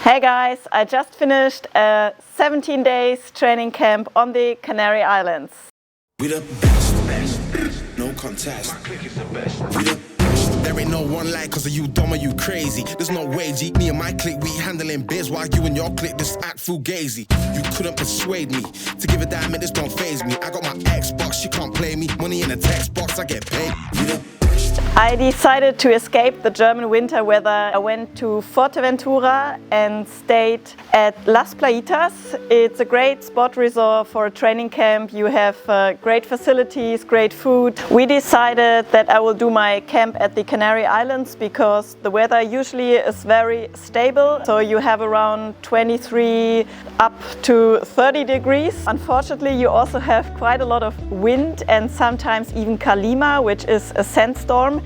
Hey guys, I just finished a 17 days training camp on the Canary Islands. We the best, no contest. My clique is the best. We the best. There ain't no one like cause of you dumb or you crazy. There's no way, G. Me and my clique, we handling biz while you and your clique just act fugazi. You couldn't persuade me to give a damn, it just don't faze me. I got my Xbox, she can't play me. Money in a text box, I get paid. We the I decided to escape the German winter weather. I went to Fuerteventura and stayed at Las Playitas. It's a great spot resort for a training camp. You have great facilities, great food. We decided that I will do my camp at the Canary Islands because the weather usually is very stable. So you have around 23 up to 30 degrees. Unfortunately, you also have quite a lot of wind and sometimes even kalima, which is a sandstorm.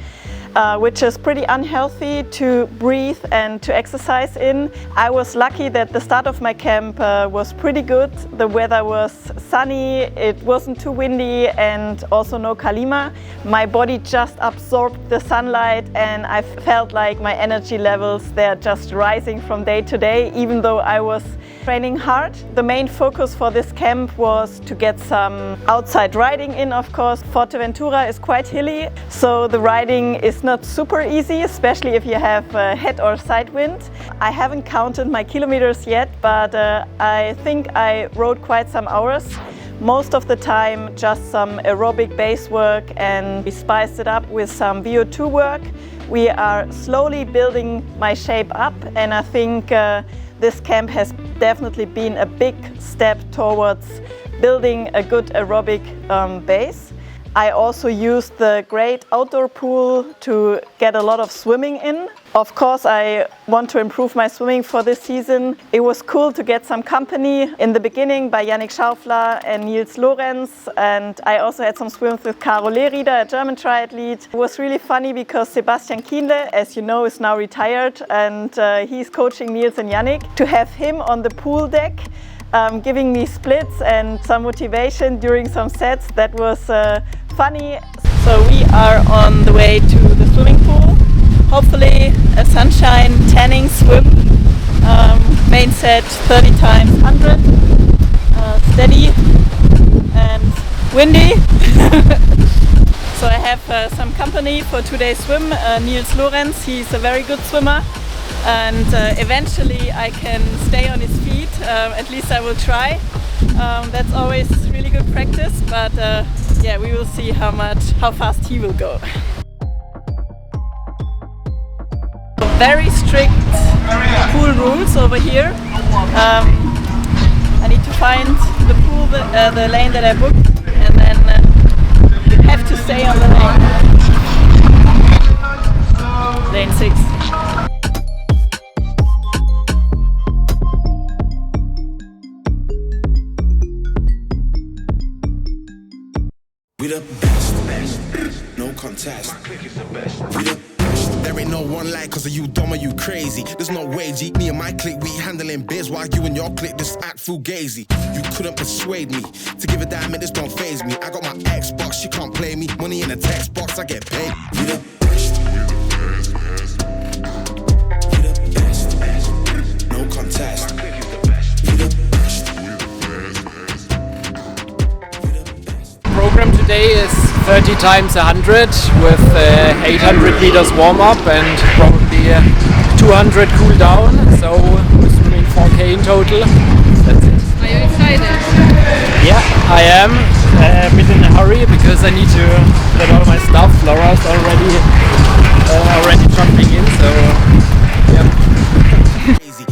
Which is pretty unhealthy to breathe and to exercise in. I was lucky that the start of my camp was pretty good. The weather was sunny, it wasn't too windy and also no kalima. My body just absorbed the sunlight and I felt like my energy levels, they're just rising from day to day, even though I was training hard. The main focus for this camp was to get some outside riding in, of course. Fuerteventura is quite hilly, so the riding is not super easy, especially if you have head or side wind. I haven't counted my kilometers yet, but I think I rode quite some hours. Most of the time just some aerobic base work, and we spiced it up with some VO2 work. We are slowly building my shape up, and I think this camp has definitely been a big step towards building a good aerobic base. I also used the great outdoor pool to get a lot of swimming in. Of course, I want to improve my swimming for this season. It was cool to get some company in the beginning by Yannick Schaufler and Nils Lorenz, and I also had some swims with Caro Lehrieder, a German triathlete. It was really funny because Sebastian Kienle, as you know, is now retired, and he's coaching Nils and Yannick. To have him on the pool deck, giving me splits and some motivation during some sets, that was funny. So we are on the way to the swimming pool. Hopefully a sunshine tanning swim. Main set 30 times 100. Steady and windy. So I have some company for today's swim. Nils Lorenz, he's a very good swimmer. And eventually I can stay on his feet, at least I will try. That's always really good practice, but yeah, we will see how fast he will go. Very strict pool rules over here. I need to find the pool, the lane that I booked, and then have to stay on the lane. Lane 6. We the best, no contest. My clique is the best. We the best. There ain't no one like cause of you dumb or you crazy. There's no way, G. Me and my clique, we handling biz while you and your clique just act fugazi. You couldn't persuade me to give a damn, it just don't faze me. I got my Xbox, she can't play me. Money in a text box, I get paid. We the best. We the best, no contest. My clique is the best. We the best. Program today is 30 times 100 with 800 meters warm up and probably 200 cool down, so we're swimming 4K in total. That's it. Are you excited? Yeah, I am. A bit in a hurry because I need to get all my stuff. Laura's already jumping in, so yeah.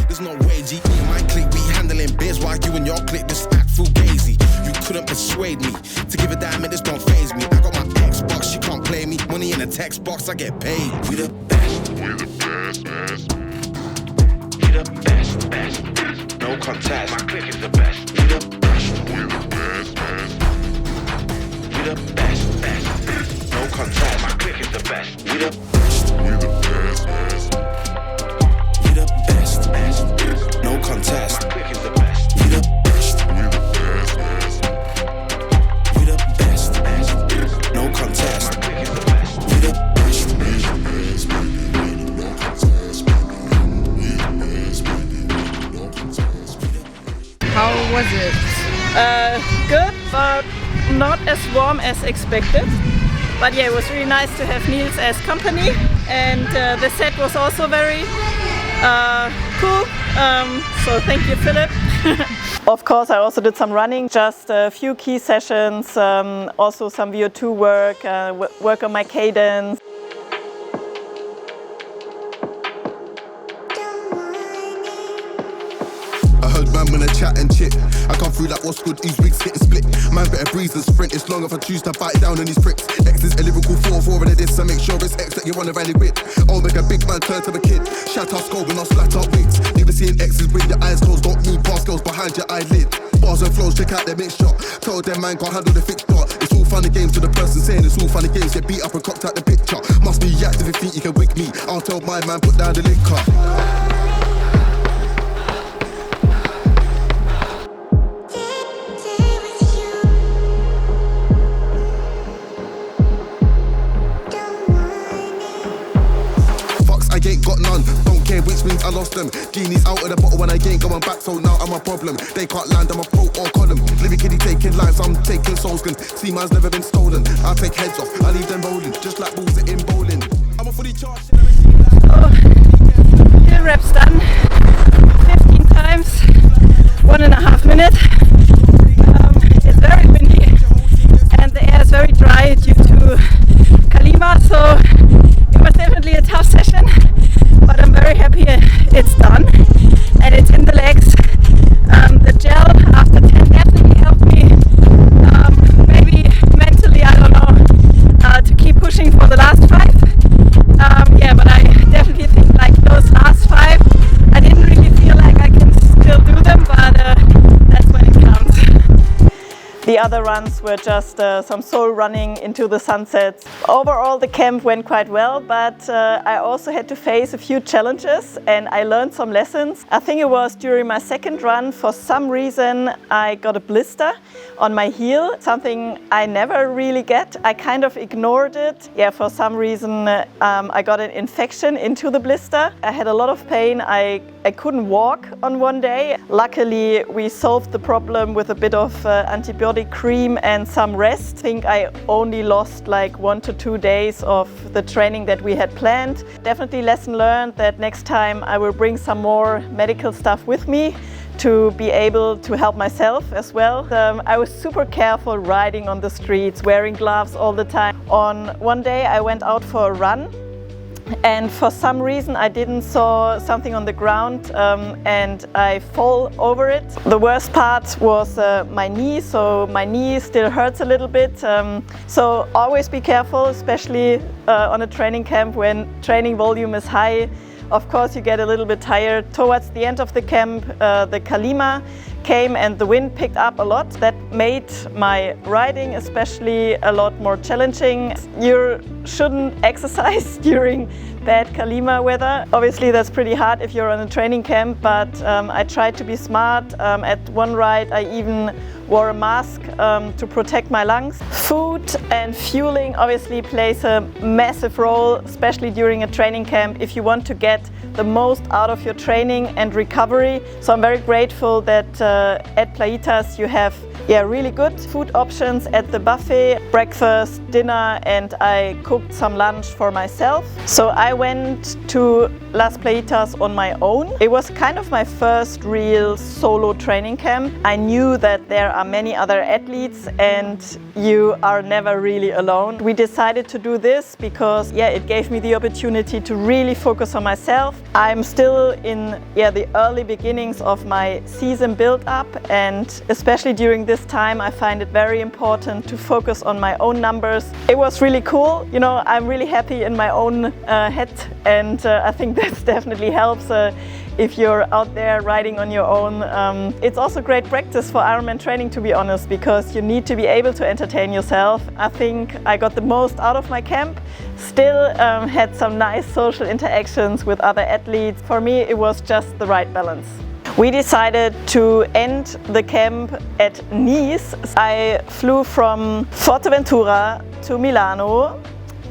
There's no way, G. Me and my clique, we handling biz while you and your clique just act fugazi. You couldn't persuade me to give a damn, it just don't faze me. I got my Xbox, she can't play me. Money in a text box, I get paid. We the best. We the best. We the best. No contest. My clique is the best. We the best. We the best. We the best. No contest. My clique is the best. We the best. We the best. We the best. No contest. My clique is the best. We the best. We the best. We the best. No contest. My clique is the best. We the best. We the best. No contest. We the best. was it? Good, but not as warm as expected. But yeah, it was really nice to have Niels as company, and the set was also very cool. So thank you, Philipp. Of course, I also did some running, just a few key sessions, also some VO2 work, work on my cadence. Man, when I chat and chit, I come through like what's good, these wigs getting split. Man, better breeze and sprint, it's long if I choose to bite down on these pricks. X is a lyrical 4-4 and this, so make sure it's X that you wanna rally with. I'll make a big man turn to a kid, shout out skull when I splat out wigs. Never seeing X's with your eyes closed, don't move past girls behind your eyelid. Bars and flows, check out their mixture. Tell them man can't handle the fixture. It's all fun and games to the person saying it's all fun and games. Get beat up and cocked out the picture. Must be active if you think you can wig me. I'll tell my man put down the liquor. I ain't got none, don't care which means I lost them. Genie's out of the bottle when I ain't going back, so now I'm a problem. They can't land, I'm a pro or column. Lyrically taking lives, I'm taking souls. Can see man's never been stolen. I'll take heads off, I leave them rolling, just like balls in bowling. I'm a fully charged. Hill reps done 15 times, 1.5 minutes. It's very windy and the air is very dry due to Kalima, so it was definitely a tough session, but I'm very happy it's done and it's in the legs. The gel after 10 definitely helped me, maybe mentally, I don't know, to keep pushing for the last 5. Yeah, but I definitely think like those last 5, I didn't really feel like I can still do them, but that's when it counts. The other runs were just some soul running into the sunsets. Overall, the camp went quite well, but I also had to face a few challenges and I learned some lessons. I think it was during my second run, for some reason, I got a blister on my heel, something I never really get. I kind of ignored it. Yeah, for some reason, I got an infection into the blister. I had a lot of pain. I couldn't walk on one day. Luckily, we solved the problem with a bit of antibiotic cream and some rest. I think I only lost like 1 to 2 days of the training that we had planned. Definitely lesson learned that next time I will bring some more medical stuff with me to be able to help myself as well. I was super careful riding on the streets, wearing gloves all the time. On one day I went out for a run and for some reason I didn't saw something on the ground and I fall over it. The worst part was my knee, so my knee still hurts a little bit. So always be careful, especially on a training camp when training volume is high. Of course you get a little bit tired. Towards the end of the camp the Kalima came and the wind picked up a lot. That made my riding especially a lot more challenging. You shouldn't exercise during bad Kalima weather. Obviously that's pretty hard if you're on a training camp, but I tried to be smart. At one ride I even wore a mask to protect my lungs. Food and fueling obviously plays a massive role, especially during a training camp if you want to get the most out of your training and recovery. So I'm very grateful that at Playitas you have really good food options at the buffet, breakfast, dinner, and I cooked some lunch for myself. So I went to Las Playitas on my own. It was kind of my first real solo training camp. I knew that there are many other athletes and you are never really alone. We decided to do this because it gave me the opportunity to really focus on myself. I'm still in the early beginnings of my season build up, and especially during this time I find it very important to focus on my own numbers. It was really cool, you know, I'm really happy in my own head, and I think that definitely helps if you're out there riding on your own. It's also great practice for Ironman training, to be honest, because you need to be able to entertain yourself. I think I got the most out of my camp. Still had some nice social interactions with other athletes. For me it was just the right balance. We decided to end the camp at Nice. I flew from Fuerteventura to Milano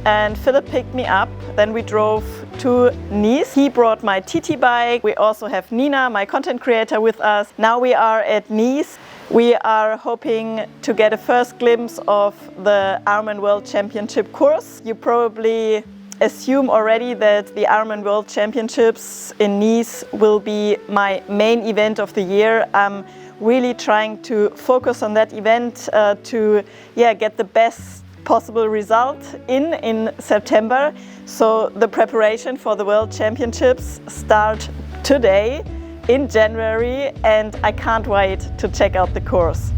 and Philipp picked me up. Then we drove to Nice. He brought my TT bike. We also have Nina, my content creator, with us. Now we are at Nice. We are hoping to get a first glimpse of the Ironman World Championship course. You probably assume already that the Ironman World Championships in Nice will be my main event of the year. I'm really trying to focus on that event to get the best possible result in September. So the preparation for the World Championships start today in January, and I can't wait to check out the course.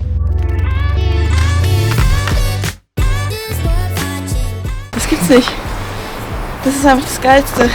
Das gibt's nicht. Das ist einfach das Geilste.